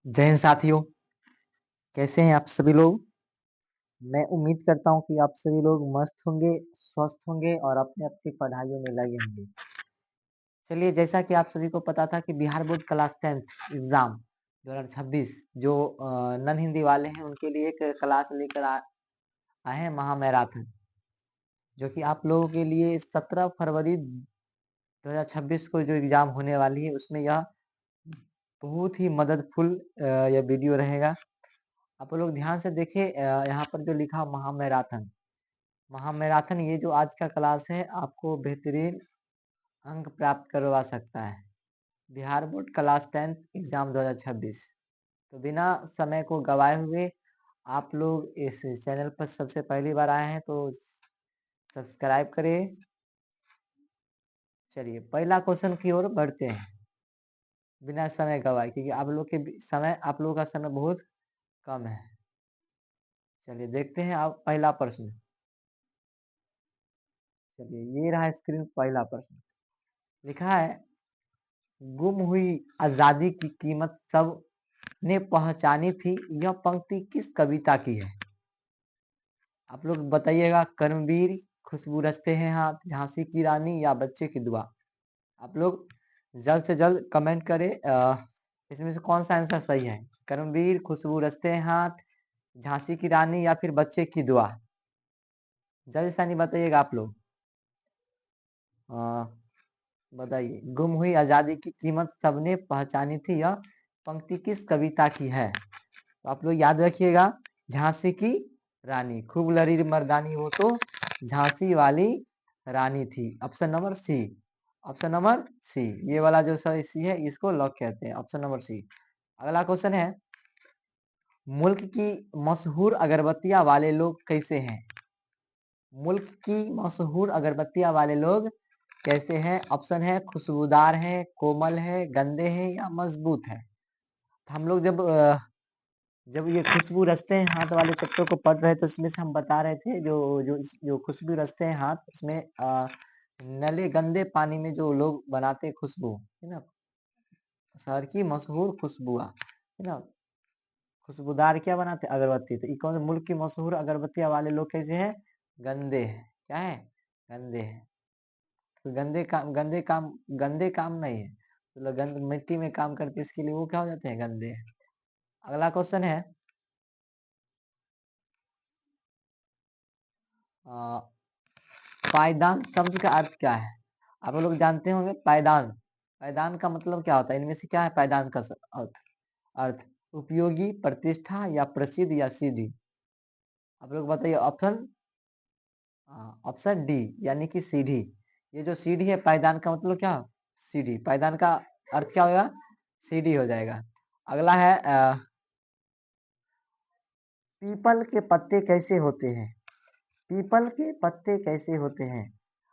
जय हिंद साथियों, कैसे हैं आप सभी लोग? मैं उम्मीद करता हूँ कि आप सभी लोग मस्त होंगे, स्वस्थ होंगे और अपनी-अपनी पढ़ाइयों में लगे होंगे। चलिए, जैसा कि आप सभी को पता था कि Bihar board class 10th exam 2026 जो नॉन हिंदी वाले हैं, उनके लिए एक क्लास लेकर आए हैं महामैराथन, जो कि आप लोगों के लिए 17 फरवरी 2026 को जो एग्ज़ाम होने वाली है, उसमें यह बहुत ही मददफुल यह वीडियो रहेगा। आप लोग ध्यान से देखिए यहाँ पर जो लिखा महामैराथन महामैराथन ये जो आज का क्लास है आपको बेहतरीन अंक प्राप्त करवा सकता है। Bihar board class 10 exam 2026। तो बिना समय को गवाए हुए आप लोग इस चैनल पर सबसे पहली बार आए हैं तो सब्सक्राइब करिए। चलिए पहला क्वेश्चन की ओर बढ़ते हैं बिना समय गवाए, क्योंकि आप लोगों का समय बहुत कम है। चलिए देखते हैं आप पहला प्रश्न। चलिए ये रहा स्क्रीन पहला प्रश्न। लिखा है, गुम हुई आजादी की कीमत सब ने पहचानी थी, यह पंक्ति किस कविता की है? आप लोग बताइएगा। कर्मवीर, खुशबू रचते हैं हाथ, झांसी की रानी या बच्चे की दुआ। आप लोग जल्द से जल्द कमेंट करें इसमें से कौन सा आंसर सही है। कर्मवीर, खुशबू रचते हैं हाथ, झांसी की रानी या फिर बच्चे की दुआ। जल्द से नहीं बताइएगा आप लोग। बताइए, गुम हुई आजादी की कीमत सबने पहचानी थी, यह पंक्ति किस कविता की है? तो आप लोग याद रखिएगा, झांसी की रानी, खूब लड़ी मर्दानी वो तो झांसी वाली रानी थी। Option number C. Option number C, ये वाला जो सी है इसको लॉक कहते हैं। Option number C. अगला क्वेश्चन है, मुल्क की मशहूर अगरबत्तियां वाले लोग कैसे हैं? मुल्क की मशहूर अगरबत्तियां वाले लोग कैसे हैं? ऑप्शन है, खुशबूदार है, कोमल है, गंदे हैं या मजबूत है। हम लोग जब ये खुशबू रचते हैं हाथ वाले चैप्टर को पढ़ रहे थे, उसमें से हम बता रहे थे जो खुशबू रचते हैं हाथ, उसमें नले गंदे पानी में जो लोग बनाते हैं खुशबू, है ना, शहर की मशहूर खुशबुआ, है ना, खुशबूदार क्या बनाते हैं? अगरबत्ती। तो कौन से मुल्क की मशहूर अगरबत्तियां वाले लोग कैसे हैं? गंदे हैं। क्या है? गंदे हैं। तो गंदे काम नहीं है, तो गंद मिट्टी में काम करते इसके लिए वो क्या हो जाते हैं? गंदे हैं। अगला क्वेश्चन है, पायदान शब्द का अर्थ क्या है? आप लोग जानते होंगे पायदान। पायदान का मतलब क्या होता है? इनमें से क्या है पायदान का अर्थ? अर्थ उपयोगी, प्रतिष्ठा या प्रसिद्ध या सीधी। आप लोग बताइए। ऑप्शन ऑप्शन डी यानी कि सीढ़ी। ये जो सीढ़ी है पायदान का मतलब क्या? सीढ़ी। पायदान का अर्थ क्या होगा? सीढ़ी हो जाएगा। अगला है, पीपल के पत्ते कैसे होते हैं? पीपल के पत्ते कैसे होते हैं?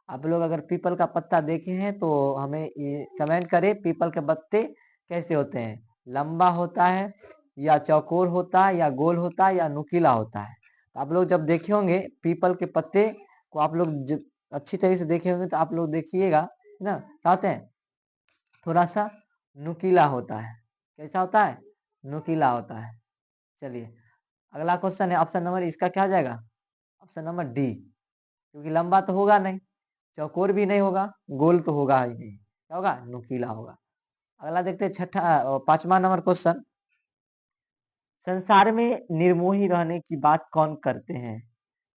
आप लोग अगर पीपल का पत्ता देखे हैं तो हमें ये कमेंट करें, पीपल के पत्ते कैसे होते हैं? लंबा होता है या चौकोर होता है या गोल होता है या नुकीला होता है? तो आप लोग जब देखे होंगे पीपल के पत्ते को, आप लोग अच्छी तरह से देखे होंगे तो आप लोग देखिएगा, है ना, चाहते हैं थोड़ा सा नुकीला होता है। कैसा होता है? नुकीला होता है। चलिए अगला क्वेश्चन है, ऑप्शन नंबर इसका क्या हो जाएगा? ऑप्शन नंबर डी, क्योंकि लंबा तो होगा नहीं, चौकोर भी नहीं होगा, गोल तो होगा ही नहीं, क्या होगा? नुकीला होगा। अगला देखते हैं पांचवा नंबर क्वेश्चन। संसार में निर्मोही रहने की बात कौन करते हैं?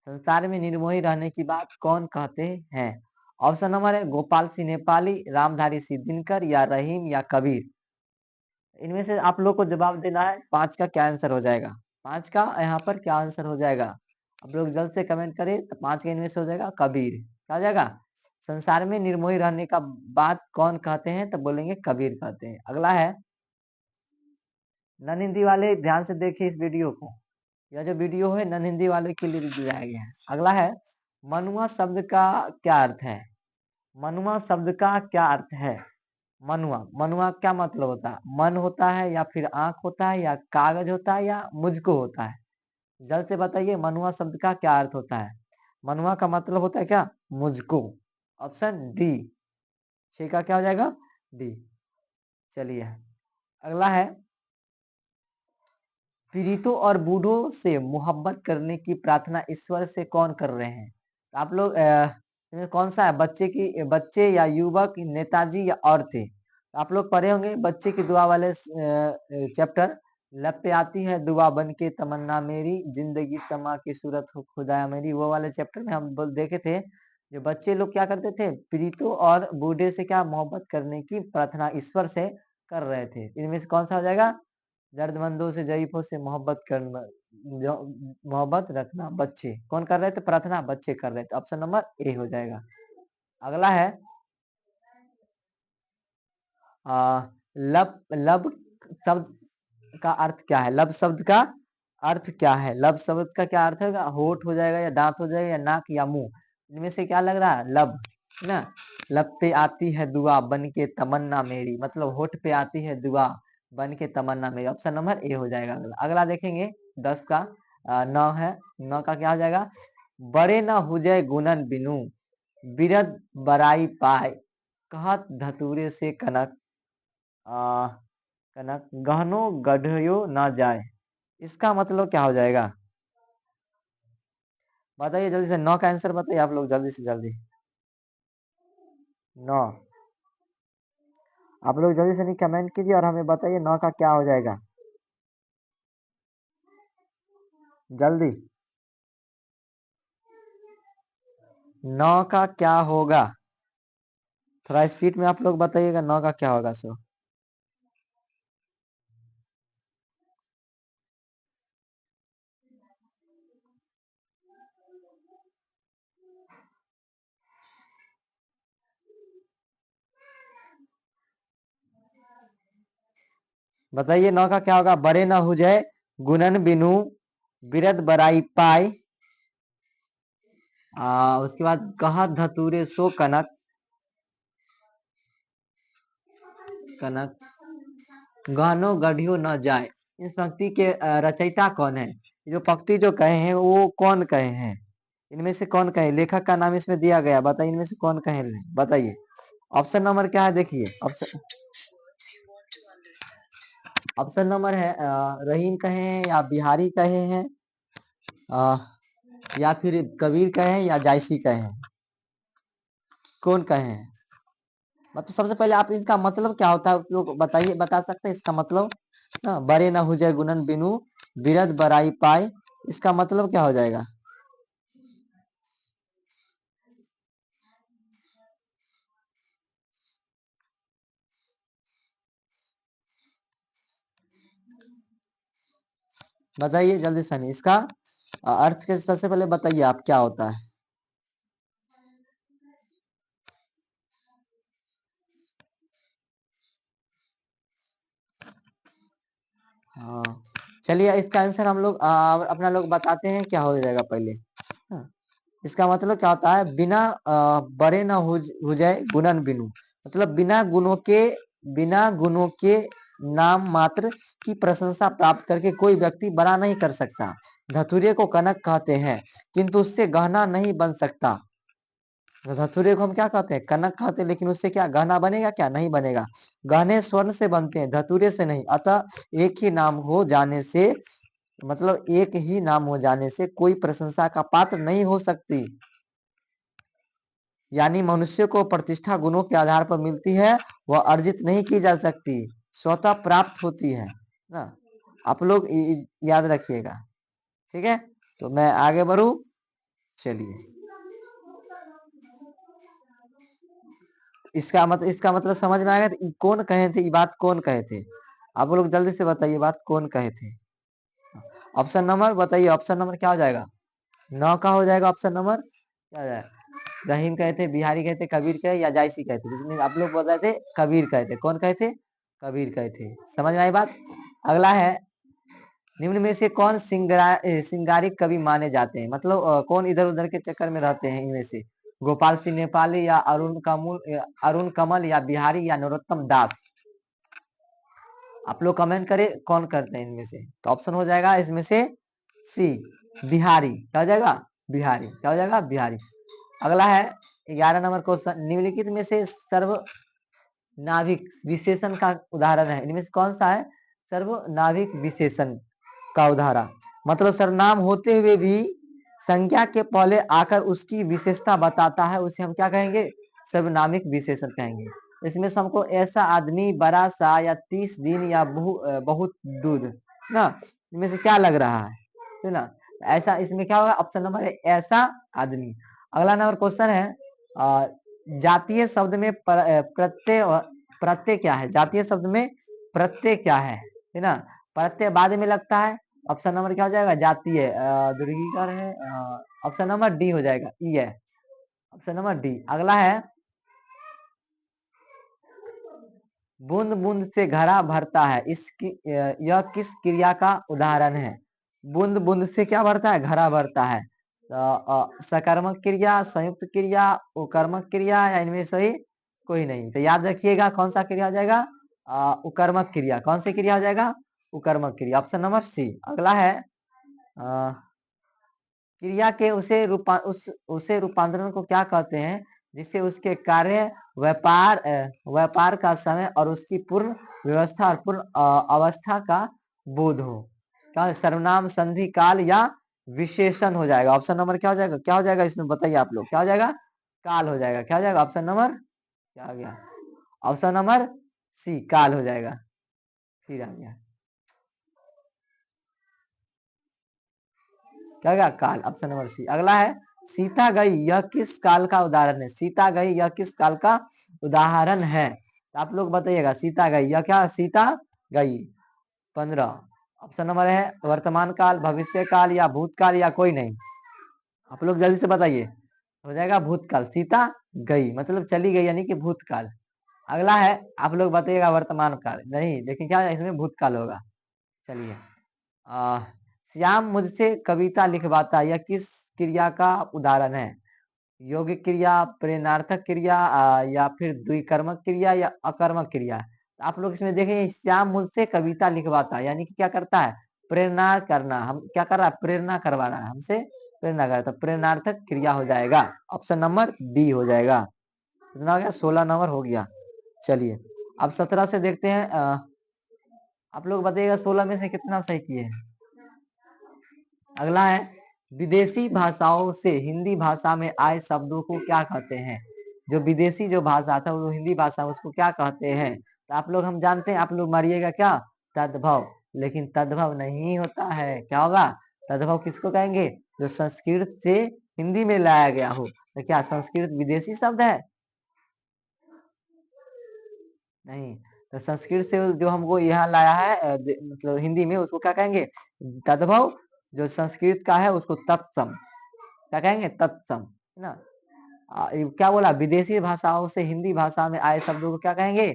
संसार में निर्मोही रहने की बात कौन कहते हैं? ऑप्शन नंबर है, गोपाल सिंह नेपाली, रामधारी सिंह दिनकर या रहीम या कबीर। इनमें से आप लोग को जवाब देना है। पांच का क्या आंसर हो जाएगा? पांच का यहाँ पर क्या आंसर हो जाएगा? आप लोग जल्द से कमेंट करें। तो पांच का इनमें से हो जाएगा कबीर। क्या हो जाएगा? संसार में निर्मोही रहने का बात कौन कहते हैं? तो बोलेंगे कबीर कहते हैं। अगला है, नन हिंदी वाले ध्यान से देखिए इस वीडियो को। यह जो वीडियो है नन हिंदी वाले के लिए दिया गया है। अगला है, मनुआ शब्द का क्या अर्थ है? मनुआ शब्द का क्या अर्थ है? मनुआ, मनुआ क्या मतलब होता है? मन होता है या फिर आंख होता है या कागज होता है या मुझको होता है? जल्द से बताइए, मनुआ शब्द का क्या अर्थ होता है? मनुआ का मतलब होता है क्या? मुझको। Option D. छह का क्या हो जाएगा? डी। चलिए अगला है, पीड़ितों और बूढ़ों से मोहब्बत करने की प्रार्थना ईश्वर से कौन कर रहे हैं? तो आप लोग इसमें कौन सा है? बच्चे या युवक, नेताजी या औरतें? तो आप लोग पढ़े होंगे बच्चे की दुआ वाले चैप्टर। लब पे आती है दुआ बन के तमन्ना मेरी, जिंदगी समा की सूरत हो खुदाया मेरी, वो वाले चैप्टर में हम बोल देखे थे जो बच्चे लोग क्या करते थे, पीड़ितों और बूढ़े से क्या मोहब्बत करने की प्रार्थना ईश्वर से कर रहे थे। इनमें से कौन सा हो जाएगा? दर्दमंदों से, ज़ईफ़ों से मोहब्बत करना, जो मोहब्बत रखना बच्चे कौन कर रहे थे प्रार्थना? बच्चे कर रहे थे। ऑप्शन नंबर ए हो जाएगा। अगला है अ, लब लब शब्द का अर्थ क्या है? लब शब्द का अर्थ क्या है? लब शब्द का क्या अर्थ होगा? होठ हो जाएगा या दांत हो जाएगा या नाक या मुंह? इनमें से क्या लग रहा है? लब, है ना? लब पे आती है दुआ बन के तमन्ना मेरी, मतलब होठ पे आती है दुआ बन के तमन्ना मेरी। ऑप्शन नंबर ए हो जाएगा। अगला देखेंगे 10 का 9 है। 9 का क्या हो जाएगा? बड़े न हुजै गुणन बिनु, बिरद बड़ाई पाए, कहत धतूरे से कनक, आ, कनक गहनो गढ़यो न जाए। इसका मतलब क्या हो जाएगा? बताइए जल्दी से। 9 का आंसर बताइए आप लोग, जल्दी से जल्दी। 9, आप लोग जल्दी से नहीं कमेंट कीजिए और हमें बताइए 9 का क्या हो जाएगा, जल्दी। 9 का क्या होगा? थोड़ा स्पीड में आप लोग बताइएगा 9 का क्या होगा। सो बताइए 9 का क्या होगा? बड़े न हो जाए गुणन बिनु, बिरद बराई पाए, उसके बाद कहत धतूरे सो कनक, कनक गहनो गढ़ियो न जाए। इस पंक्ति के रचयिता कौन है? जो पंक्ति जो कहे हैं वो कौन कहे हैं? इनमें से कौन कहे? लेखक का नाम इसमें दिया गया, बताइए इनमें से कौन कहे? बताइए। ऑप्शन नंबर क्या है? देखिए ऑप्शन नंबर है रहीम कहे हैं या बिहारी कहे हैं, अ, या फिर कबीर कहे हैं या जायसी कहे हैं? कौन कहे हैं? मतलब सबसे पहले आप इसका मतलब क्या होता है आप लोग बताइए, बता सकते हैं इसका मतलब? ना, बड़े न हो जाए गुणन बिनु, बिरद बराई पाए, इसका मतलब क्या हो जाएगा? बताइए जल्दी सनी, इसका अर्थ के सबसे पहले बताइए आप क्या होता है? हाँ, चलिए इसका आंसर हम लोग अपना लोग बताते हैं क्या हो जाएगा पहले। हाँ, इसका मतलब क्या होता है? बिना बड़े ना हो जाए गुणन बिनु, मतलब बिना गुणों के नाम मात्र की प्रशंसा प्राप्त करके कोई व्यक्ति बड़ा नहीं कर सकता। धतूरे को कनक कहते हैं किंतु उससे गहना नहीं बन सकता। धतूरे को हम क्या कहते हैं? कनक कहते हैं, लेकिन उससे क्या गहना बनेगा? क्या नहीं बनेगा। गहने स्वर्ण से बनते हैं, धतूरे से नहीं। अतः एक ही नाम हो जाने से, मतलब एक ही नाम हो जाने से कोई प्रशंसा का पात्र नहीं हो सकती। यानी मनुष्य को प्रतिष्ठा गुणों के आधार पर मिलती है, वह अर्जित नहीं की जा सकती, स्वतः प्राप्त होती है ना। आप लोग याद रखिएगा, ठीक है। तो मैं आगे बढ़ू, चलिए। इसका मतलब समझ में आएगा? तो कौन कहे थे? ये बात कौन कहे थे? आप लोग जल्दी से बताइए बात कौन कहे थे। ऑप्शन नंबर बताइए, ऑप्शन नंबर क्या हो जाएगा? 9 का हो जाएगा ऑप्शन नंबर क्या हो जाएगा? रहीम कहे थे, बिहारी कहे थे, कबीर कहे या जायसी कहे थे? जिसमें आप लोग बताए थे कबीर कहे थे। कौन कहे थे? कबीर कहे थे। समझ में आई बात? अगला है, निम्न में से कौन सिंगारिक कवि माने जाते हैं? मतलब कौन इधर उधर के चक्कर में रहते हैं इनमें से? गोपाल सिंह नेपाली या अरुण कमल या बिहारी या नरोत्तम दास? आप लोग कमेंट करें कौन करते हैं इनमें से। तो ऑप्शन हो जाएगा इसमें से सी, बिहारी। क्या हो जाएगा? बिहारी। क्या हो जाएगा? बिहारी। अगला है 11 नंबर क्वेश्चन, निम्नलिखित में से सर्वनाभिक विशेषण का उदाहरण है। इनमें से कौन सा है सर्वनाभिक विशेषण? का उदाहरण, मतलब सर्वनाम होते हुए भी संज्ञा के पहले आकर उसकी विशेषता बताता है, उसे हम क्या कहेंगे? सर्वनामिक विशेषण कहेंगे। इसमें से हमको ऐसा आदमी, बड़ा सा, या 30 दिन, या बहुत दूध ना, इनमें से क्या लग रहा है ना? ऐसा, इसमें क्या होगा? ऑप्शन नंबर है ऐसा आदमी। अगला नंबर क्वेश्चन है, जातीय शब्द में प्रत्यय प्रत्यय क्या है? जातीय शब्द में प्रत्यय क्या है ना? प्रत्यय बाद में लगता है। ऑप्शन नंबर क्या हो जाएगा? जातीय दीर्घिकार है। ऑप्शन नंबर डी हो जाएगा, ई है ऑप्शन नंबर डी। अगला है, बूंद बूंद से घड़ा भरता है, इसकी यह किस क्रिया का उदाहरण है? बूंद बूंद से क्या भरता है? घड़ा भरता है। सकर्मक क्रिया, संयुक्त क्रिया, उकर्मक क्रिया, या इनमें से ही कोई नहीं? तो याद रखिएगा, कौन सा क्रिया हो जाएगा? उकर्मक क्रिया। कौन सी क्रिया हो जाएगा? उकर्मक क्रिया, ऑप्शन नंबर सी। अगला है, क्रिया के उसे रूपांतरण को क्या कहते हैं जिससे उसके कार्य, व्यापार का समय और उसकी पूर्ण व्यवस्था और पूर्ण अवस्था का बोध हो? क्या सर्वनाम, संधि, काल, या विशेषण हो जाएगा? ऑप्शन नंबर क्या हो जाएगा? क्या हो जाएगा इसमें बताइए आप लोग? क्या हो जाएगा? काल हो जाएगा। क्या हो जाएगा? ऑप्शन नंबर क्या आ गया? ऑप्शन नंबर सी, काल हो जाएगा। फिर आ गया, क्या हो गया? काल, ऑप्शन नंबर सी। अगला है, सीता गई यह किस काल का उदाहरण है? सीता गई यह किस काल का उदाहरण है? तो आप लोग बताइएगा, सीता गई यह क्या? सीता गई 15। ऑप्शन नंबर है वर्तमान काल, भविष्य काल, या भूतकाल, या कोई नहीं? आप लोग जल्दी से बताइए। हो जाएगा भूतकाल। सीता गई मतलब चली गई, यानी कि भूतकाल। अगला है, आप लोग बताइएगा वर्तमान काल। नहीं, लेकिन क्या इसमें भूतकाल होगा। चलिए, आ, श्याम मुझसे कविता लिखवाता, यह किस क्रिया का उदाहरण है? यौगिक क्रिया, प्रेरणार्थक क्रिया, या फिर द्विकर्मक क्रिया, या अकर्मक क्रिया? तो आप लोग इसमें देखें, श्याम मुझसे कविता लिखवाता, यानी कि क्या करता है? प्रेरणा करना। हम क्या कर रहा है? प्रेरणा करवा रहा है हमसे, प्रेरणा करता। प्रेरणार्थक क्रिया हो जाएगा, ऑप्शन नंबर डी हो जाएगा। कितना हो गया? 16 नंबर हो गया। चलिए, अब 17 से देखते हैं। आप लोग बताइएगा 16 में से कितना सही किए? अगला है, विदेशी भाषाओं से हिंदी भाषा में आए शब्दों को क्या कहते हैं? जो विदेशी जो भाषा था वो हिंदी भाषा, उसको क्या कहते हैं? तो आप लोग, हम जानते हैं, आप लोग मारिएगा क्या? तद्भव। लेकिन तद्भव नहीं होता है। क्या होगा? तद्भव किसको कहेंगे? जो संस्कृत से हिंदी में लाया गया हो। तो क्या संस्कृत विदेशी शब्द है? नहीं। तो संस्कृत से जो हमको यहाँ लाया है, मतलब हिंदी में, उसको क्या कहेंगे? तद्भव। जो संस्कृत का है उसको तत्सम, क्या कहेंगे? तत्सम, है ना? ये क्या बोला? विदेशी भाषाओं से हिंदी भाषा में आए शब्दों को क्या कहेंगे?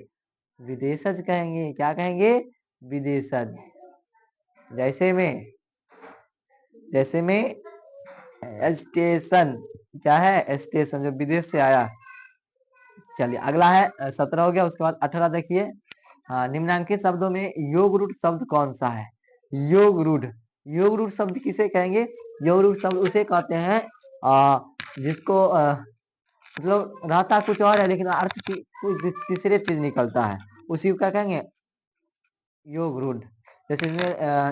विदेशज कहेंगे। क्या कहेंगे? विदेशज। जैसे में स्टेशन, क्या है? स्टेशन, जो विदेश से आया। चलिए, अगला है, 17 हो गया। उसके बाद 18 देखिए। निम्नांकित शब्दों में योग रूढ़ शब्द कौन सा है? योग रूढ़। योग रूढ़ शब्द किसे कहेंगे? योग रूढ़ शब्द उसे कहते हैं जिसको मतलब रहता कुछ और है, लेकिन अर्थ की कुछ तीसरे चीज निकलता है, उसी को क्या कहेंगे? योग रूढ़। जैसे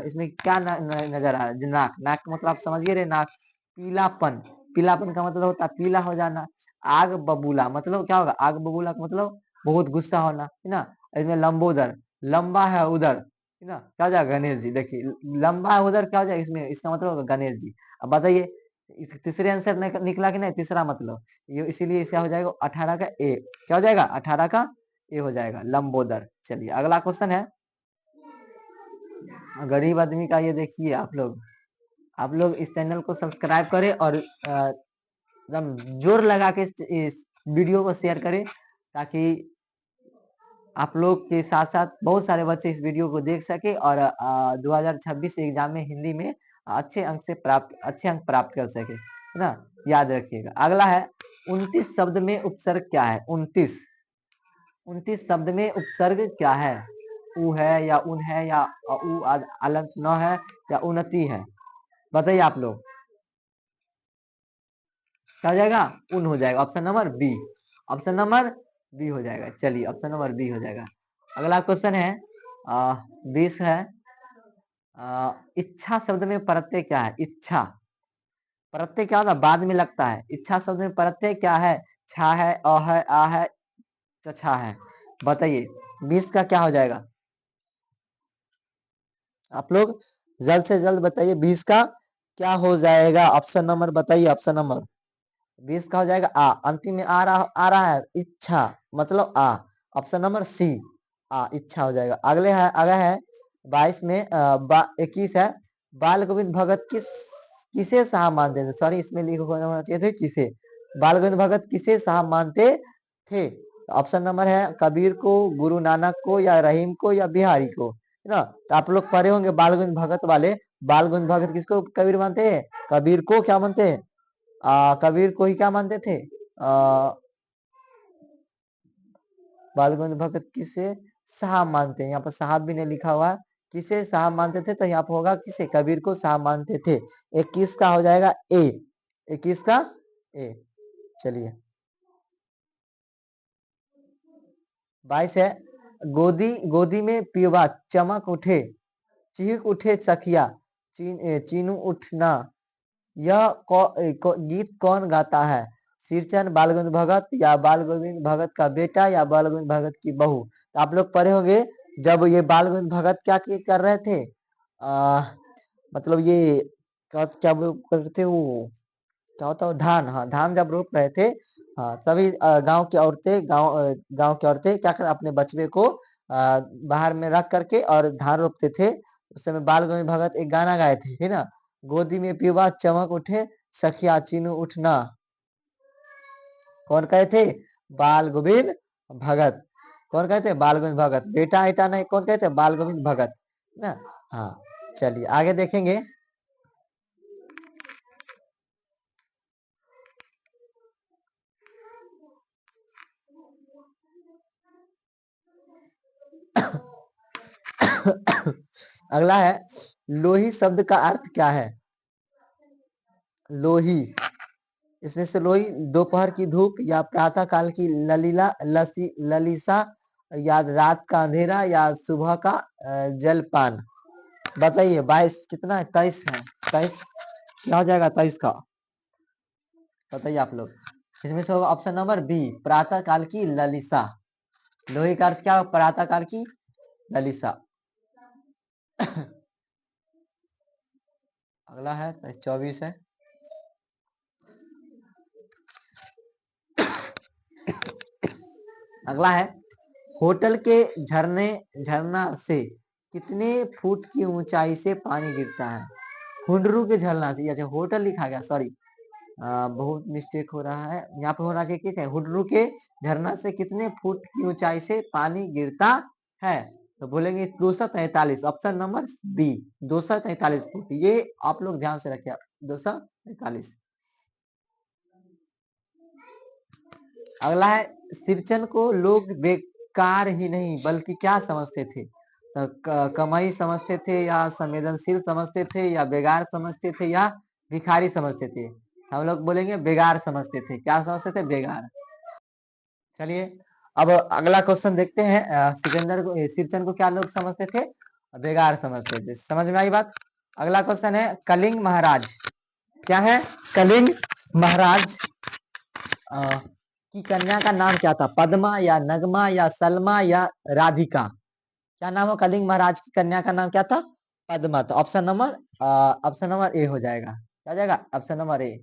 इसमें क्या नजर आ रहा है? नाक। नाक का मतलब आप समझिए रहे, नाक। पीलापन। पीलापन का मतलब होता है पीला हो जाना। आग बबूला मतलब क्या होगा? आग बबूला का मतलब बहुत गुस्सा होना, है ना? इसमें लंबोदर, लंबा है उधर, है ना? क्या हो जाएगा? गणेश जी। देखिए, लंबा है उधर, क्या हो जाएगा इसमें? इसका मतलब होगा गणेश जी। अब बताइए, इस तीसरे आंसर निकला कि नहीं? तीसरा मतलब ये, इसीलिए इसका हो जाएगा 18 का ए। क्या हो जाएगा? 18 का ए हो जाएगा, लंबोदर। चलिए, अगला क्वेश्चन है, गरीब आदमी का। ये देखिए, आप लोग इस चैनल को सब्सक्राइब करें और एकदम जोर लगा के इस वीडियो को शेयर करें, ताकि आप लोग के साथ साथ बहुत सारे बच्चे इस वीडियो को देख सके और 2026 एग्जाम में हिंदी में अच्छे अंक प्राप्त कर सके, है ना? याद रखिएगा। अगला है, 29 शब्द में उपसर्ग क्या है? 29 शब्द में उपसर्ग क्या है? उ है, या उन है, या उ अलंत न है, या उन्नति है? बताइए आप लोग। क्या हो जाएगा? उन हो जाएगा, option number B. Option number B हो जाएगा। चलिए, ऑप्शन नंबर बी हो जाएगा। अगला क्वेश्चन है, 20 है। इच्छा शब्द में प्रत्यय क्या है? इच्छा प्रत्यय क्या होता है? बाद में लगता है। इच्छा शब्द में प्रत्यय क्या है? छा है, अ है, आ है, चछा है। बताइए 20 का क्या हो जाएगा? आप लोग जल्द से जल्द बताइए 20 का क्या हो जाएगा? ऑप्शन नंबर बताइए, ऑप्शन नंबर 20 का हो जाएगा आ। अंतिम में आ रहा है इच्छा, मतलब आ। ऑप्शन नंबर सी आ, इच्छा हो जाएगा। अगले है 22 में 21 है। बाल गोविंद भगत किसे साहब मानते थे? सॉरी, इसमें लिखा होना चाहिए थे किसे। बाल गोविंद भगत किसे साहब मानते थे? ऑप्शन नंबर है कबीर को, गुरु नानक को, या रहीम को, या बिहारी को, है ना। तो आप लोग पढ़े होंगे बाल गोविंद भगत वाले। बाल गोविंद भगत किसको कबीर मानते हैं? कबीर को क्या मानते हैं? कबीर को ही क्या मानते थे? बाल गोविंद भगत किसे साहब मानते हैं? यहाँ पर साहब भी नहीं लिखा हुआ है। किसे साहब मानते थे? तो यहाँ पर होगा किसे, कबीर को साहब मानते थे। 21 का हो जाएगा ए। 21 का ए। चलिए 22 है। गोदी गोदी में पियुआ चमक उठे, चीख उठे सखिया, चीनू उठना। यह गीत कौन गाता है? सिरचन, बाल गोविंद भगत, या बाल गोविंद भगत का बेटा, या बाल गोविंद भगत की बहू। तो आप लोग पढ़े होंगे जब ये बाल गोविंद भगत क्या कर रहे थे? आ, मतलब ये क्या करते थे वो, क्या होता है वो, धान। हाँ, धान जब रोप रहे थे, हाँ, तभी गांव की औरतें क्या कर अपने बचवे को बाहर में रख करके और धान रोपते थे। उस समय बाल गोविंद भगत एक गाना गाए थे, है ना। गोदी में पीवा चमक उठे, सखिया चीनू उठना। कौन कहे थे? बाल गोविंद भगत। कौन कहते? बाल गोविंद भगत। बेटा बेटा नहीं, कौन कहते? बाल गोविंद भगत ना। हाँ, चलिए आगे देखेंगे। अगला है लोही शब्द का अर्थ क्या है? लोही, इसमें से लोही दोपहर की धूप, या प्रातः काल की ललिसा, या रात का अंधेरा, या सुबह का जलपान। बताइए 22 कितना है? 23 है। 23 क्या हो जाएगा? 23 का बताइए आप लोग। इसमें से होगा ऑप्शन नंबर बी, प्रातः काल की ललिसा। लोही का अर्थ क्या? प्रातः काल की ललिसा। अगला है 24 है। अगला है होटल के झरना से कितने फुट की ऊंचाई से पानी गिरता है? हुंडरू के झरना से, अच्छा होटल लिखा गया, सॉरी, बहुत मिस्टेक हो रहा है। यहाँ पे होना चाहिए क्या? हुंडरू के झरना से कितने फुट की ऊंचाई से पानी गिरता है? तो बोलेंगे 243। Option number B 243 foot. ये आप लोग ध्यान से रखिए, 243। अगला है सिरचन को लोग बेकार ही नहीं बल्कि क्या समझते थे? तो कमाई समझते थे, या संवेदनशील समझते थे, या बेगार समझते थे, या भिखारी समझते थे? हम लोग बोलेंगे बेगार समझते थे। क्या समझते थे? बेगार। चलिए अब अगला क्वेश्चन देखते हैं। सिकंदर को सिरचन को क्या लोग समझते थे? बेगार समझते थे। समझ में आई बात? अगला क्वेश्चन है कलिंग महाराज। क्या है? कलिंग महाराज की कन्या का नाम क्या था? पद्मा, या नगमा, या सलमा, या राधिका? क्या नाम है कलिंग महाराज की कन्या का? नाम क्या था? पद्मा। तो ऑप्शन नंबर ए हो जाएगा। क्या हो जाएगा? Option number A.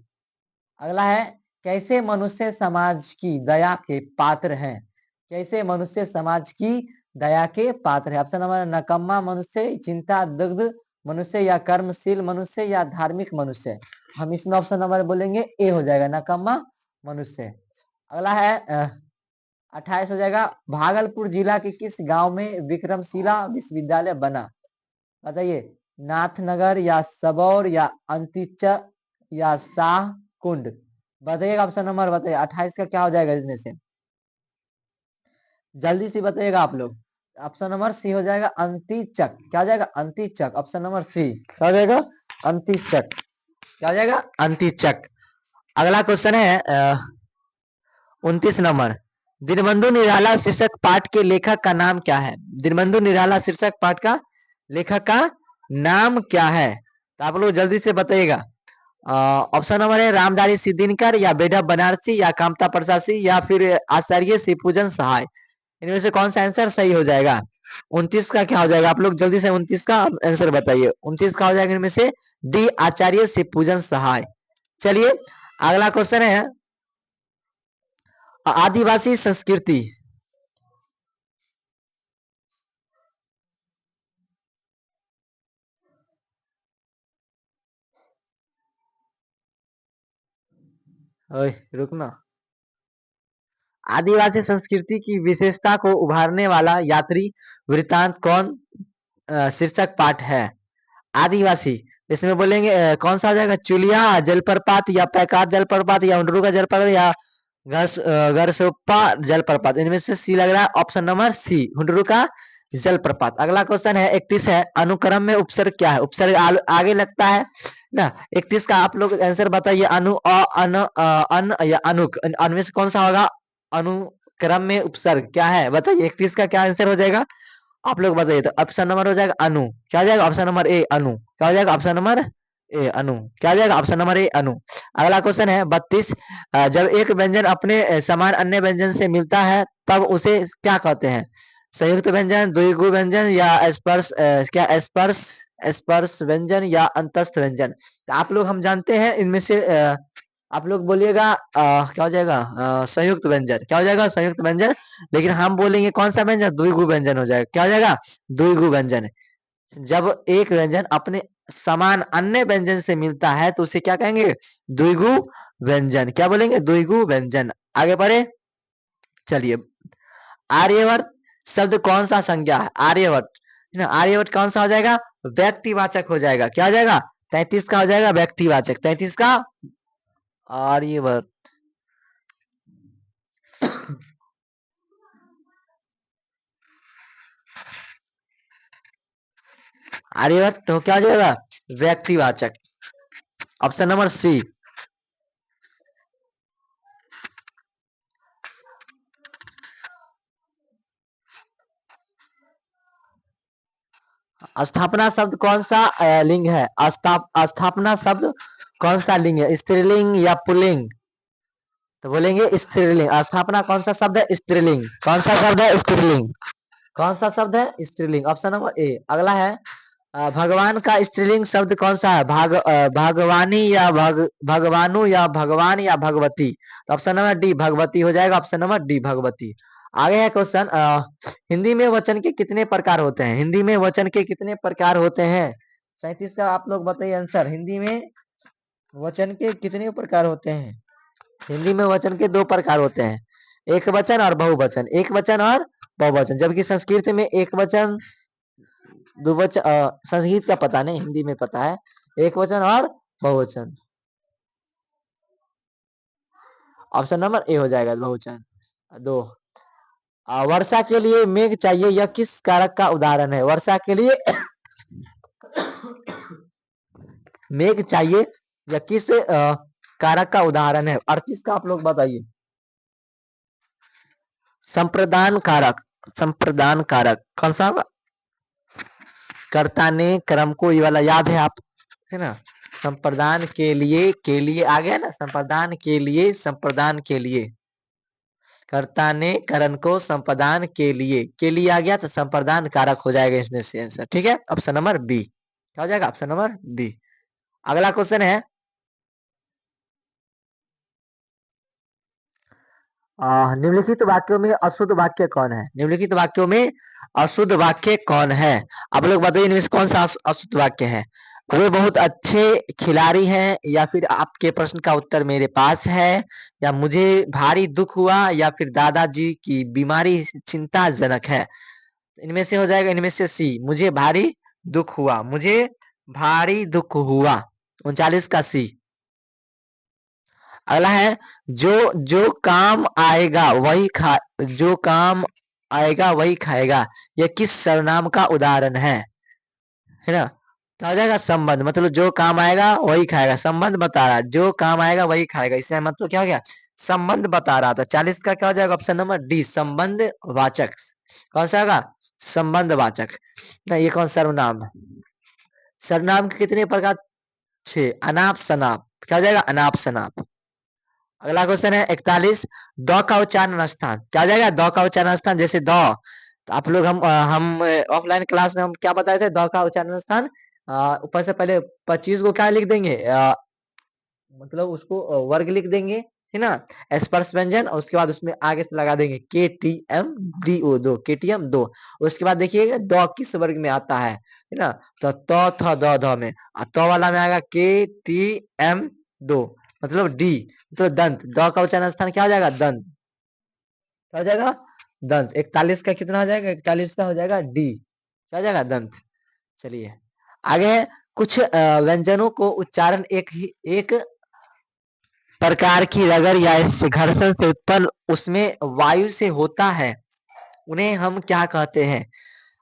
अगला है कैसे मनुष्य समाज की दया के पात्र हैं? कैसे मनुष्य समाज की दया के पात्र है? ऑप्शन नंबर नकम्मा मनुष्य, चिंता दग्ध मनुष्य, या कर्मशील मनुष्य, या धार्मिक मनुष्य। हम इसमें ऑप्शन नंबर बोलेंगे ए हो जाएगा, नकम्मा मनुष्य। अगला है 28 हो जाएगा भागलपुर जिला के किस गांव में विक्रमशिला विश्वविद्यालय बना? बताइए नाथनगर, या सबौर, या अंतिच, या शाह कुंड? बताइएगा ऑप्शन नंबर बताइए। 28 का क्या हो जाएगा इसमें से? जल्दी से बताइएगा आप लोग। ऑप्शन नंबर सी हो जाएगा अंतिचक। क्या हो जाएगा? अंतिचक। ऑप्शन नंबर सी क्या हो जाएगा? अंतिचक। क्या हो जाएगा? अंतिचक। अगला क्वेश्चन है 29 नंबर। दीनबंधु निराला शीर्षक पाठ के लेखक का नाम क्या है? दीनबंधु निराला शीर्षक पाठ का लेखक का नाम क्या है? तो आप लोग जल्दी से बताइएगा। ऑप्शन नंबर है रामधारी सिद्धिनकर या बेढा बनारसी या कामता प्रसासी या फिर आचार्य शिवपूजन सहाय। इनमें से कौन सा आंसर सही हो जाएगा? 29 का क्या हो जाएगा? आप लोग जल्दी से 29 का आंसर बताइए। 29 का हो जाएगा इनमें से डी आचार्य शिवपूजन सहाय। चलिए अगला क्वेश्चन है आदिवासी संस्कृति। ओए रुकना। आदिवासी संस्कृति की विशेषता को उभारने वाला यात्री वृत्तांत कौन शीर्षक पाठ है? आदिवासी इसमें बोलेंगे कौन सा हो जाएगा? चुलिया जलप्रपात या पैकात जलप्रपात या उंडरू का जलप्रपात या गरसोप्पा जलप्रपात। इनमें से सी लग रहा है ऑप्शन नंबर सी हुंडरू का जलप्रपात। अगला क्वेश्चन है 31 है अनुक्रम में उपसर्ग क्या है? उपसर्ग आगे लगता है ना। 31 का आप लोग आंसर बताइए। अनु अन अन या अनुक इनमें से कौन सा होगा? अनुक्रम में उपसर्ग क्या है बताइए। 31 का क्या आंसर हो जाएगा? आप लोग बताइए। तो ऑप्शन नंबर हो जाएगा अनु। क्या हो जाएगा? ऑप्शन नंबर ए अनु। क्या हो जाएगा? ऑप्शन नंबर ए अनु। क्या हो जाएगा? ऑप्शन नंबर ए अनु। अगला क्वेश्चन है 32 जब एक व्यंजन अपने समान अन्य व्यंजन से मिलता है तब उसे क्या कहते हैं? संयुक्त व्यंजन द्विगु व्यंजन या स्पर्श क्या स्पर्श स्पर्श व्यंजन या अंतस्थ व्यंजन। तो आप लोग हम जानते हैं इनमें से आप लोग बोलिएगा क्या हो जाएगा? संयुक्त व्यंजन। क्या हो जाएगा? संयुक्त व्यंजन। लेकिन हम बोलेंगे कौन सा व्यंजन? द्विगु व्यंजन हो जाएगा। क्या हो जाएगा? द्विगु व्यंजन। जब एक व्यंजन अपने समान अन्य व्यंजन से मिलता है तो उसे क्या कहेंगे? द्विगु व्यंजन। क्या बोलेंगे? द्विगु व्यंजन। आगे बढ़े चलिए। आर्यवर्त शब्द कौन सा संज्ञा है? आर्यवर्त है ना। आर्यवर्त कौन सा हो जाएगा? व्यक्तिवाचक हो जाएगा। क्या हो जाएगा? 33 का हो जाएगा व्यक्तिवाचक। 33 का आर्यवर्त। आर्यवर्त तो क्या हो जाएगा? व्यक्तिवाचक। Option number C. स्थापना शब्द कौन सा लिंग है? स्थापना शब्द कौन सा लिंग है? स्त्रीलिंग या पुल्लिंग? तो बोलेंगे स्त्रीलिंग। स्थापना कौन सा शब्द है? स्त्रीलिंग। कौन सा शब्द है? स्त्रीलिंग। कौन सा शब्द है? स्त्रीलिंग। Option number A. अगला है भगवान का स्त्रीलिंग शब्द कौन सा है? भगवानी या भगवानु या भगवान या भगवती। तो ऑप्शन नंबर डी भगवती हो जाएगा। Option number D Bhagwati. आगे है क्वेश्चन हिंदी में वचन के कितने प्रकार होते हैं? हिंदी में वचन के कितने प्रकार होते हैं? 37 का आप लोग बताइए आंसर। हिंदी में वचन के कितने प्रकार होते हैं? हिंदी में वचन के दो प्रकार होते हैं, एक वचन और बहुवचन। एक वचन और बहुवचन। जबकि संस्कृत में एक वचन दो वचन संस्कृत का पता नहीं, हिंदी में पता है एक वचन और बहुवचन। ऑप्शन नंबर ए हो जाएगा बहुवचन। दो वर्षा के लिए मेघ चाहिए यह किस कारक का उदाहरण है? वर्षा के लिए मेघ चाहिए यह किस कारक का उदाहरण है? 38 का आप लोग बताइए। संप्रदान कारक। संप्रदान कारक कौन सा होगा? कर्ता ने क्रम को, ये वाला याद है आप है ना। संप्रदान के लिए आ गया ना। संप्रदान के लिए कर्ता ने करण को संप्रदान के लिए आ गया तो संप्रदान कारक हो जाएगा इसमें से आंसर। ठीक है ऑप्शन नंबर बी। क्या हो जाएगा? Option number B. अगला क्वेश्चन है निम्नलिखित वाक्यों में अशुद्ध वाक्य कौन है? निम्नलिखित वाक्यों में अशुद्ध वाक्य कौन है? आप लोग बताइए इनमें से कौन सा अशुद्ध वाक्य है? वे बहुत अच्छे खिलाड़ी हैं या फिर आपके प्रश्न का उत्तर मेरे पास है या मुझे भारी दुख हुआ या फिर दादाजी की बीमारी चिंताजनक है। इनमें से हो जाएगा इनमें से सी मुझे भारी दुख हुआ। मुझे भारी दुख हुआ 39 का सी। अगला है जो जो काम आएगा वही खा जो काम आएगा वही खाएगा यह किस सर्वनाम का उदाहरण है ना। क्या हो जाएगा? संबंध। मतलब जो काम आएगा वही खाएगा। संबंध बता रहा है जो काम आएगा वही खाएगा। इससे मतलब क्या हो गया? संबंध बता रहा था। 40 का क्या हो जाएगा? ऑप्शन नंबर डी संबंध वाचक। कौन सा होगा? संबंध वाचक ना। ये कौन सर्वनाम? सर्वनाम के कितने प्रकार? 6। अनाप शनाप क्या हो जाएगा? अनाप शनाप। अगला क्वेश्चन है 41। द का उच्चारण स्थान क्या हो जाएगा? द का उच्चारण स्थान जैसे द, तो आप लोग हम ऑफलाइन क्लास में हम क्या बताए थे? द का उच्चारण स्थान ऊपर से पहले 25 को क्या लिख देंगे? मतलब उसको वर्ग लिख देंगे, है ना, स्पर्श व्यंजन, और उसके बाद उसमें आगे से लगा देंगे KTM DO, दो KTM दो। उसके बाद देखिएगा द किस वर्ग में आता है ना, तो थ द ध में, तो वाला में आएगा KTM 2, मतलब डी, मतलब दंत। द का उच्चारण स्थान क्या हो जाएगा? दंत। क्या हो जाएगा? दंत। 41 का कितना हो जाएगा? 41 का हो जाएगा डी, क्या हो जाएगा? दंत। चलिए आगे है, कुछ व्यंजनों को उच्चारण एक प्रकार की रगड़ या इस घर्षण से उत्पन्न उसमें वायु से होता है, उन्हें हम क्या कहते हैं?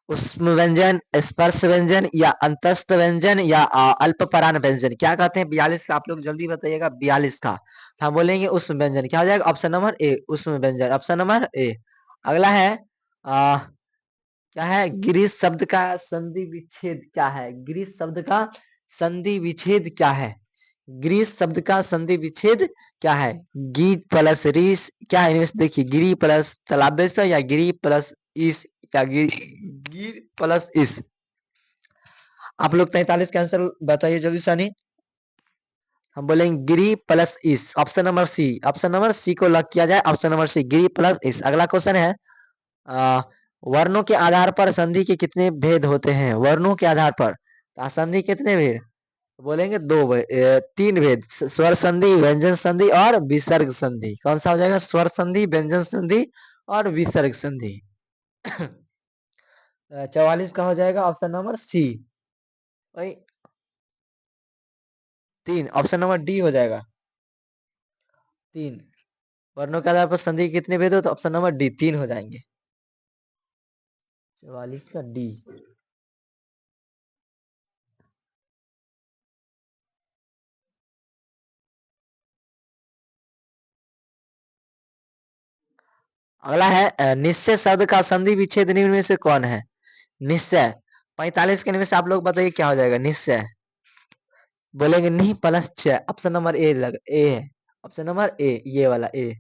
उष्म व्यंजन, स्पर्श व्यंजन, या अंतस्थ व्यंजन, या अल्पपरान व्यंजन, क्या कहते हैं? 42 का आप लोग जल्दी बताइएगा। 42 का तो हम बोलेंगे उष्म व्यंजन। क्या हो जाएगा? ऑप्शन नंबर ए, उष्म व्यंजन, ऑप्शन नंबर ए। अगला है आ, क्या है? गिरीश शब्द का संधि विच्छेद क्या है? गिरीश शब्द का संधि विच्छेद क्या है? गिरीश शब्द का संधि विच्छेद क्या है? गी प्लस रीस क्या है? इनमें से देखिए, गिरी प्लस तालाबेस या गिरी प्लस इस, या गिर प्लस इस। आप लोग 43 का आंसर बताइए जल्दी सनी। हम बोलेंगे गिरी प्लस इस, option number C. Option number C को लॉक किया जाए, ऑप्शन नंबर सी, गिरी प्लस इस। अगला क्वेश्चन है आ, वर्णों के आधार पर संधि के कितने भेद होते हैं? वर्णों के आधार पर संधि कितने भेद? बोलेंगे तीन भेद, स्वर संधि, व्यंजन संधि और विसर्ग संधि। कौन सा हो जाएगा? स्वर संधि, व्यंजन संधि और विसर्ग संधि। 44 का हो जाएगा ऑप्शन नंबर सी। भाई 3, ऑप्शन नंबर डी हो जाएगा। 3, वर्णों के आधार पर संधि के कितने भेद हो? तो ऑप्शन नंबर डी, 3 हो जाएंगे। 44 का डी। अगला है निश्चय शब्द का संधि विच्छेद निम्न में से कौन है? निश्चय। 45 के निम्न से आप लोग बताइए क्या हो जाएगा? निश्चय बोलेंगे नी प्लस छ, ऑप्शन नंबर ए है, ऑप्शन नंबर ए, ये वाला ए।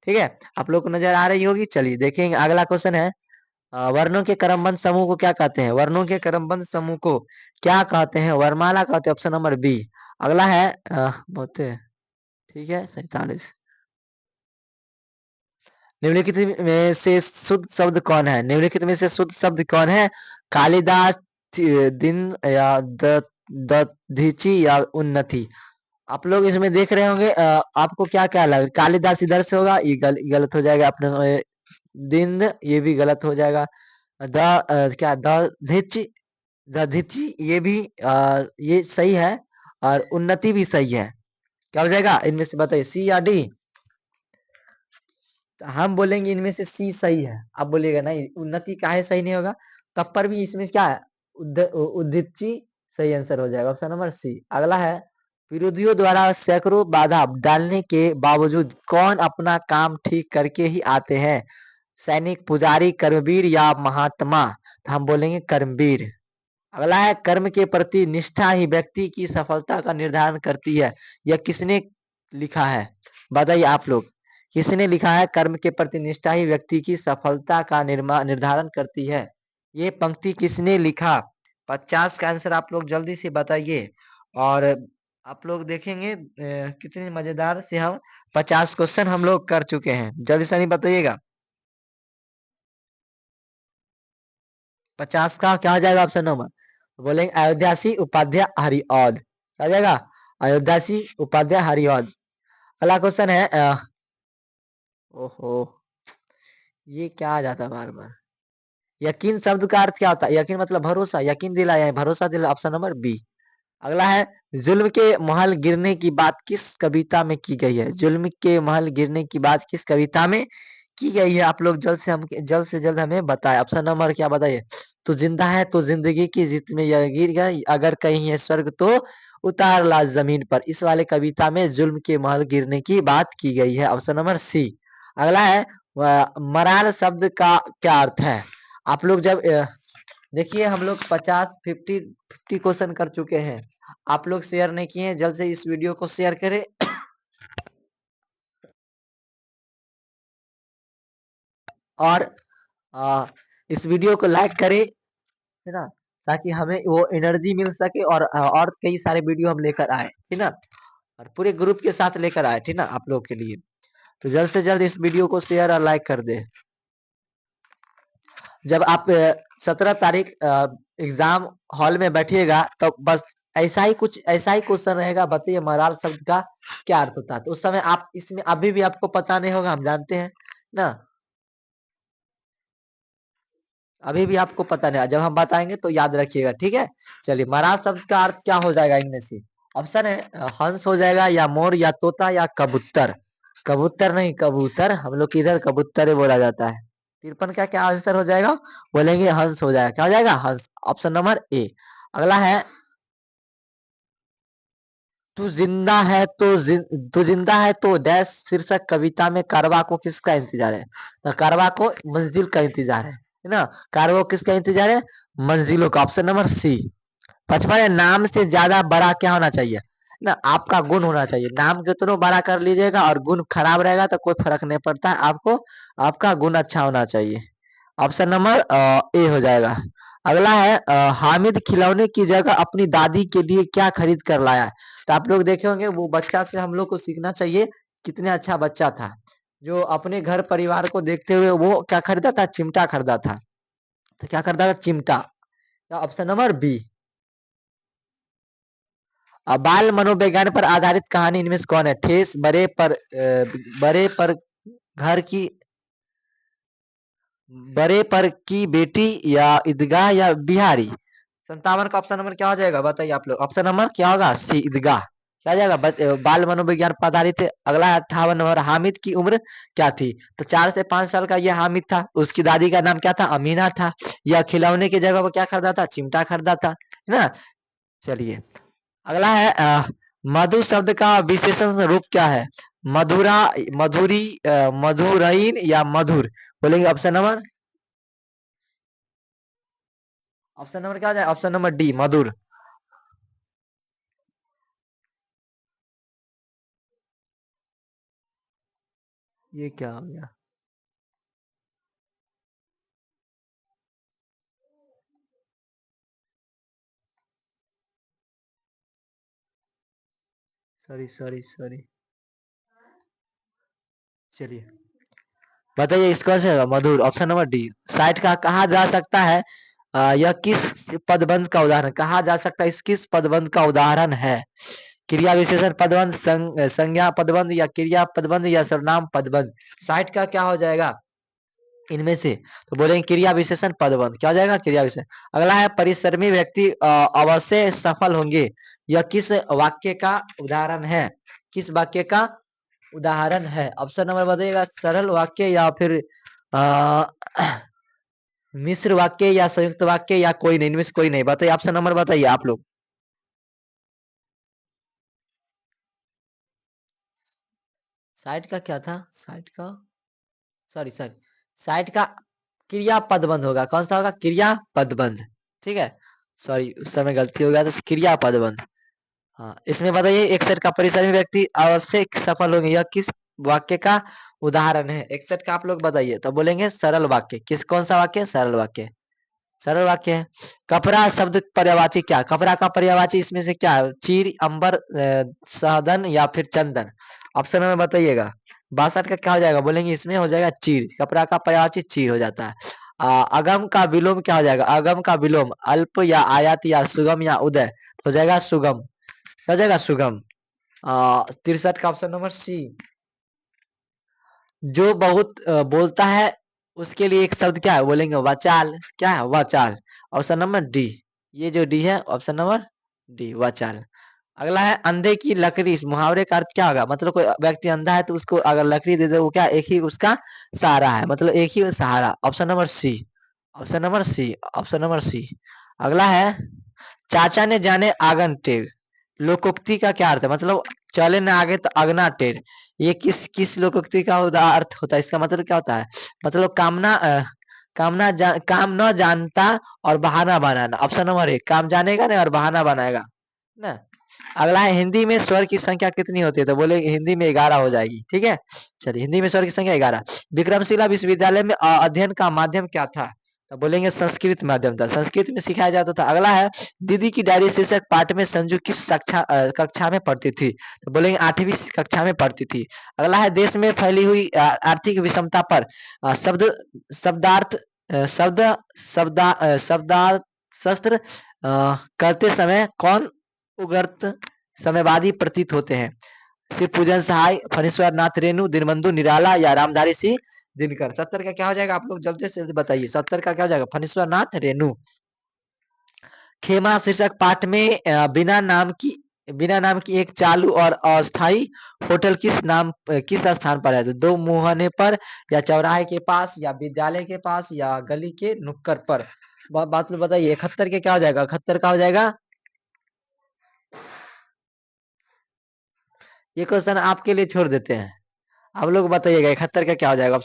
ठीक है, आप लोग को नजर आ रही होगी। चलिए देखेंगे अगला क्वेश्चन है वर्णों के क्रमबद्ध समूह को क्या कहते हैं? वर्णों के क्रमबद्ध समूह को क्या कहते हैं? वर्णमाला कहते हैं, ऑप्शन नंबर बी। अगला है बहुत ठीक है 47। निम्नलिखित में से शुद्ध शब्द कौन है? निम्नलिखित में से शुद्ध शब्द कौन है? कालिदास, दिन, या दधीचि, या उन्नति। आप लोग इसमें देख रहे होंगे आपको क्या क्या लग, कालिदास इधर से होगा, ये गलत हो जाएगा अपने। दिन ये भी गलत हो जाएगा। क्या दधीचि, दधीचि ये भी ये सही है, और उन्नति भी सही है। क्या हो जाएगा इनमें से? बताइए सी या डी। हम बोलेंगे इनमें से सी सही है, आप बोलिएगा नहीं उन्नति काहे सही नहीं होगा? तब पर भी इसमें क्या है? उद्दीची सही आंसर हो जाएगा, ऑप्शन नंबर सी। अगला है विरोधियों द्वारा सैकड़ों बाधा डालने के बावजूद कौन अपना काम ठीक करके ही आते हैं? सैनिक, पुजारी, कर्मवीर, या महात्मा। तो हम बोलेंगे कर्मवीर। अगला है कर्म के प्रति निष्ठा ही व्यक्ति की सफलता का निर्धारण करती है। यह किसने लिखा है? बताइए आप लोग, किसने लिखा है कर्म के प्रति निष्ठा ही व्यक्ति की सफलता का निर्धारण करती है? ये पंक्ति किसने लिखा? 50 का आंसर आप लोग जल्दी से बताइए। और आप लोग देखेंगे कितने मजेदार से हम 50 क्वेश्चन हम लोग कर चुके हैं। जल्दी से नहीं बताइएगा। 50 का क्या हो जाएगा ऑप्शन नंबर? बोलेंगे अयोध्यासी, उपाध्याय, हरिऔध। क्या हो जाएगा? अयोध्यासी, उपाध्याय, हरिऔध। अगला क्वेश्चन है ओहो, ये क्या आ जाता है बार बार? यकीन शब्द का अर्थ क्या होता है? यकीन मतलब भरोसा, यकीन दिलाया है, भरोसा दिला, ऑप्शन नंबर बी। अगला है जुल्म के महल गिरने की बात किस कविता में की गई है? जुल्म के महल गिरने की बात किस कविता में की गई है? आप लोग जल्द से जल्द हमें बताएं। ऑप्शन नंबर क्या बताइए? तू जिंदा है तो जिंदगी की जित में यह गिर गया, अगर कहीं है स्वर्ग तो उतार ला जमीन पर। इस वाले कविता में जुल्म के महल गिरने की बात की गई है, ऑप्शन नंबर सी। अगला है मरार शब्द का क्या अर्थ है? आप लोग जब देखिए हम लोग 50 क्वेश्चन कर चुके हैं। आप लोग शेयर नहीं किए हैं, जल्द से इस वीडियो को शेयर करें और इस वीडियो को लाइक करें, है ना, ताकि हमें वो एनर्जी मिल सके और कई सारे वीडियो हम लेकर आए, ठीक ना, और पूरे ग्रुप के साथ लेकर आए, ठीक ना, आप लोग के लिए। तो जल्द से जल्द इस वीडियो को शेयर और लाइक कर दे। जब आप 17 तारीख एग्जाम हॉल में बैठिएगा तो बस ऐसा ही क्वेश्चन रहेगा, बताइए मराल शब्द का क्या अर्थ होता है। तो उस समय आप इसमें अभी भी आपको पता नहीं होगा, हम जानते हैं ना, अभी भी आपको पता नहीं, जब हम बताएंगे तो याद रखिएगा, ठीक है। चलिए, महाराज शब्द का अर्थ क्या हो जाएगा इनमें से। ऑप्शन है हंस हो जाएगा, या मोर, या तोता, या कबूतर। कबूतर नहीं, कबूतर, हम लोग इधर कबूतर ही बोला जाता है। 53 का क्या आंसर हो जाएगा, बोलेंगे हंस हो जाएगा। क्या हो जाएगा, हंस, ऑप्शन नंबर ए। अगला है, तू जिंदा है तू जिंदा है तो डैश शीर्षक कविता में कारवा को किसका इंतजार है। तो कारवा को मंजिल का इंतजार है ना। कारवा को किसका इंतजार है, मंजिलों का, ऑप्शन नंबर सी। 55 है, नाम से ज्यादा बड़ा क्या होना चाहिए ना, आपका गुण होना चाहिए। नाम जितना बड़ा कर लीजिएगा और गुण खराब रहेगा तो कोई फर्क नहीं पड़ता है आपको, आपका गुण अच्छा होना चाहिए। ऑप्शन नंबर ए हो जाएगा। अगला है, हामिद खिलौने की जगह अपनी दादी के लिए क्या खरीद कर लाया है। तो आप लोग देखे होंगे, वो बच्चा से हम लोग को सीखना चाहिए, कितने अच्छा बच्चा था, जो अपने घर परिवार को देखते हुए वो क्या खरीदा था, चिमटा खरीदा था। तो क्या करता था, चिमटा। Option number B. बाल मनोविज्ञान पर आधारित कहानी इनमें से कौन है। ठेस, बड़े पर घर की बड़े पर की बेटी, या ईदगाह, या बिहारी। 57 का ऑप्शन नंबर क्या हो जाएगा, बताइए आप लोग। ऑप्शन नंबर क्या होगा, सी, ईदगाह। क्या हो जाएगा, बाल मनोविज्ञान पर आधारित है। अगला है 58 नंबर, हामिद की उम्र क्या थी। तो 4 से 5 साल का यह हामिद था, उसकी दादी का नाम क्या था, अमीना था। यह खिलौने की जगह वो क्या खरीदा था, चिमटा खरीदा था, है ना। चलिए, अगला है, मधु शब्द का विशेषण रूप क्या है। मधुरा, मधुरी, मधुरईन, या मधुर। बोलेंगे ऑप्शन नंबर, ऑप्शन नंबर क्या हो जाए, ऑप्शन नंबर डी, मधुर। ये क्या हो गया, सॉरी सॉरी सॉरी। चलिए, बताइए इसका से मधुर, ऑप्शन नंबर डी। साइट का कहा जा सकता है, यह किस पदबंध का उदाहरण कहा जा सकता है, इस किस पदबंध का उदाहरण है। क्रिया विशेषण पदबंध, संज्ञा पदबंध, या क्रिया पदबंध, या सर्वनाम पदबंध। साइट का क्या हो जाएगा इनमें से, तो बोलेंगे क्रिया विशेषण पदबंध। क्या हो जाएगा, क्रिया विशेषण। अगला है, परिश्रमी व्यक्ति अवश्य सफल होंगे, यह किस वाक्य का उदाहरण है। किस वाक्य का उदाहरण है, ऑप्शन नंबर बताइएगा, सरल वाक्य, या फिर आ, मिश्र वाक्य, या संयुक्त वाक्य, या कोई नहीं, इनमें से कोई नहीं। बताइए, ऑप्शन नंबर बताइए आप लोग। साइट का क्या था, साइट का, सॉरी सॉरी, साइट का क्रिया पदबंध होगा। कौन सा होगा, क्रिया पदबंध, ठीक है। सॉरी, उस समय गलती हो गया, तो क्रिया पदबंध। हाँ, इसमें बताइए, एक सेट का परिश्रमी व्यक्ति अवश्य सफल होंगे, यह किस वाक्य का उदाहरण है। एक सेट का आप लोग बताइए, तो बोलेंगे सरल वाक्य। किस, कौन सा वाक्य, सरल वाक्य, सरल वाक्य है। कपड़ा शब्द पर्यायवाची क्या, कपड़ा का पर्यायवाची इसमें से क्या है, चीर, अंबर, सहदन, या फिर चंदन। ऑप्शन में बताइएगा। 62 का क्या हो जाएगा, बोलेंगे इसमें हो जाएगा चीर, कपड़ा का पर्यायवाची चीर हो जाता है। अगम का विलोम क्या हो जाएगा, अगम का विलोम अल्प, या आयात, या सुगम, या उदय। हो जाएगा सुगम, हो जाएगा सुगम। 63 का ऑप्शन नंबर सी। जो बहुत बोलता है उसके लिए एक शब्द क्या है, बोलेंगे वाचाल। क्या है, वाचाल, ऑप्शन नंबर डी। ये जो डी है, ऑप्शन नंबर डी, वाचाल। अगला है, अंधे की लकड़ी, इस मुहावरे का अर्थ क्या होगा, मतलब कोई व्यक्ति अंधा है तो उसको अगर लकड़ी दे दे, वो क्या, एक ही उसका सहारा है, मतलब एक ही सहारा, option number C, option number C, option number C. अगला है, चाचा ने जाने आंगन टेढ़, लोकोक्ति का क्या अर्थ है, मतलब चले न आगे तो अगना टेढ़। ये किस किस लोकोक्ति का अर्थ होता है, इसका मतलब क्या होता है, मतलब कामना काम न जानता और बहाना बनाना। ऑप्शन नंबर ए, काम जानेगा नहीं और बहाना बनाएगा ना। अगला है, हिंदी में स्वर की संख्या कितनी होती है? तो बोले हिंदी में 11 हो जाएगी। ठीक है, चलिए, हिंदी में स्वर की संख्या 11। विक्रमशिला विश्वविद्यालय में अध्ययन का माध्यम क्या था? तो बोलेंगे संस्कृत माध्यम था, संस्कृत में सिखाया जाता था। अगला है, दीदी की डायरी शीर्षक पाठ में संजू किस कक्षा में पढ़ती थी? तो बोलेंगे 8वीं कक्षा में पढ़ती थी। अगला है, देश में फैली हुई आर्थिक विषमता पर शब्द शब्दार्थ शब्द शब्दार्थ शस्त्र करते समय कौन उगर्त समयवादी प्रतीत होते हैं? शिव पूजन सहाय, फणीश्वर नाथ रेणु, दीनबंधु निराला या रामधारी सिंह दिनकर? 70 का क्या हो जाएगा? आप लोग जल्दी से जल्दी बताइए। 70 का क्या हो जाएगा? फणीश्वर नाथ रेणु। खेमा शीर्षक पाठ में बिना नाम की एक चालू और अस्थाई होटल किस स्थान पर है? तो दो मुहाने पर, या चौराहे के पास, या विद्यालय के पास, या गली के नुक्कड़ पर? बात में बताइए। 71 के क्या हो जाएगा? 71 का हो जाएगा, ये क्वेश्चन आपके लिए छोड़ देते हैं। आप लोग बताइएगा 71 का क्या हो जाएगा,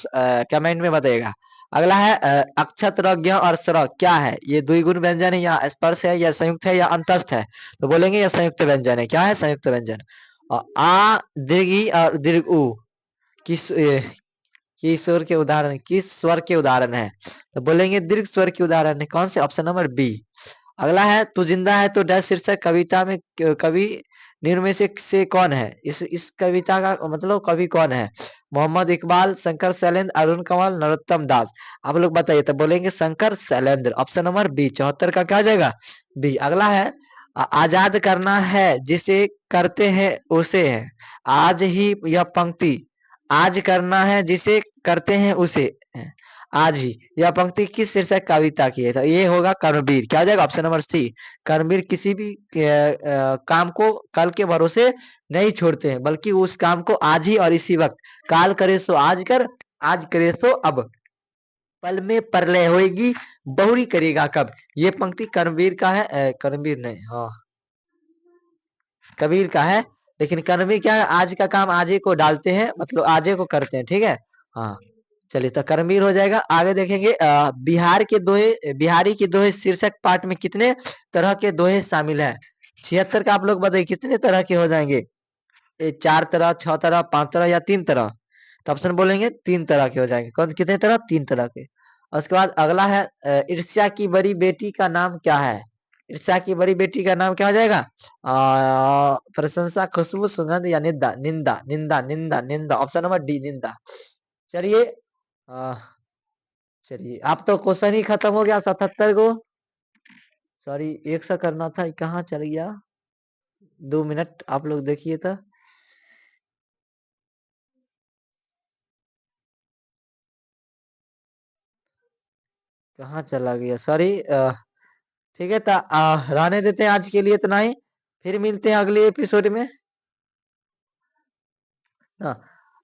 कमेंट में बताइएगा। अगला है, अक्षत रज्ञ और स्र क्या है? ये द्विगुण व्यंजन है, या स्पर्श है, या संयुक्त है, या अंतस्थ है? तो बोलेंगे ये संयुक्त व्यंजन है। क्या है? संयुक्त व्यंजन। और आ दीर्घ ई और दीर्घ उ किस किस स्वर के उदाहरण, किस स्वर के उदाहरण है? तो बोलेंगे दीर्घ स्वर के उदाहरण है। कौन से? Option number B. अगला है, तू जिंदा है तो डैश शीर्षक कविता में कवि निम्न में से कौन है? इस कविता का मतलब कवि कौन है? मोहम्मद इकबाल, शंकर शैलेंद्र, अरुण कंवल, नरोत्तम दास? आप लोग बताइए। तो बोलेंगे Shankar Shailendra. Option number B. 74 का क्या हो जाएगा? बी। अगला है, आजाद करना है जिसे करते हैं उसे है। आज ही यह पंक्ति, आज करना है जिसे करते हैं उसे है। आज ही यह पंक्ति किस शीर्षक कविता की है? तो ये होगा कर्मवीर। क्या हो जाएगा? ऑप्शन नंबर सी। कर्मवीर किसी भी काम को कल के भरोसे नहीं छोड़ते हैं, बल्कि उस काम को आज ही और इसी वक्त, काल करे सो आज कर, आज करे सो अब, पल में प्रलय होएगी, बहुरी करेगा कब? ये पंक्ति कर्मवीर का है। कर्मवीर नहीं, हाँ, कबीर का है। लेकिन कर्मवीर क्या है? आज का काम आज ही को डालते हैं, मतलब आज ही को करते हैं। ठीक है, हाँ, चलिए, तो कर्मवीर हो जाएगा। आगे देखेंगे, बिहारी के दोहे शीर्षक पाठ में कितने तरह के दोहे शामिल है? 76 का आप लोग बताइए कितने तरह के हो जाएंगे? 4 तरह, 6 तरह, 5 तरह, या 3 तरह? तो ऑप्शन बोलेंगे 3 तरह के हो जाएंगे। कौन? कितने तरह? 3 तरह के। उसके बाद अगला है, ईर्ष्या की बड़ी बेटी का नाम क्या है? ईर्ष्या की बड़ी बेटी का नाम क्या हो जाएगा? प्रशंसा, खुशबू, सुगंध, या निंदा? निंदा, निंदा, निंदा, निंदा। ऑप्शन नंबर डी, निंदा। चलिए, अ, चलिए, आप तो क्वेश्चन ही खत्म हो गया 77 को। सॉरी, 100 करना था, कहाँ चल गया? 2 मिनट आप लोग देखिए तो। कहाँ चला गया? सॉरी। ठीक है, तो रहने देते हैं आज के लिए इतना ही। फिर मिलते हैं अगले एपिसोड में। हाँ,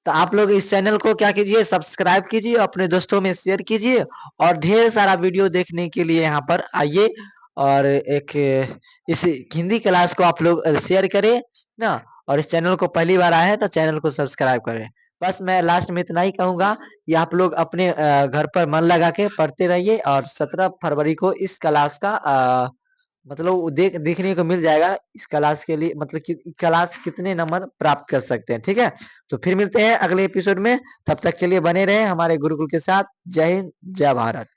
तो आप लोग इस चैनल को क्या कीजिए? सब्सक्राइब कीजिए, अपने दोस्तों में शेयर कीजिए, और ढेर सारा वीडियो देखने के लिए यहाँ पर आइए। और एक इस हिंदी क्लास को आप लोग शेयर करें ना। और इस चैनल को पहली बार आए हैं तो चैनल को सब्सक्राइब करें। बस मैं लास्ट में इतना ही कहूंगा कि आप लोग अपने घर पर मन लगा के पढ़ते रहिए, और 17 फरवरी को इस क्लास का मतलब वो देखने को मिल जाएगा इस क्लास के लिए, मतलब कि क्लास कितने नंबर प्राप्त कर सकते हैं। ठीक है, तो फिर मिलते हैं अगले एपिसोड में। तब तक के लिए बने रहे हमारे गुरुकुल के साथ। जय हिंद, जय भारत।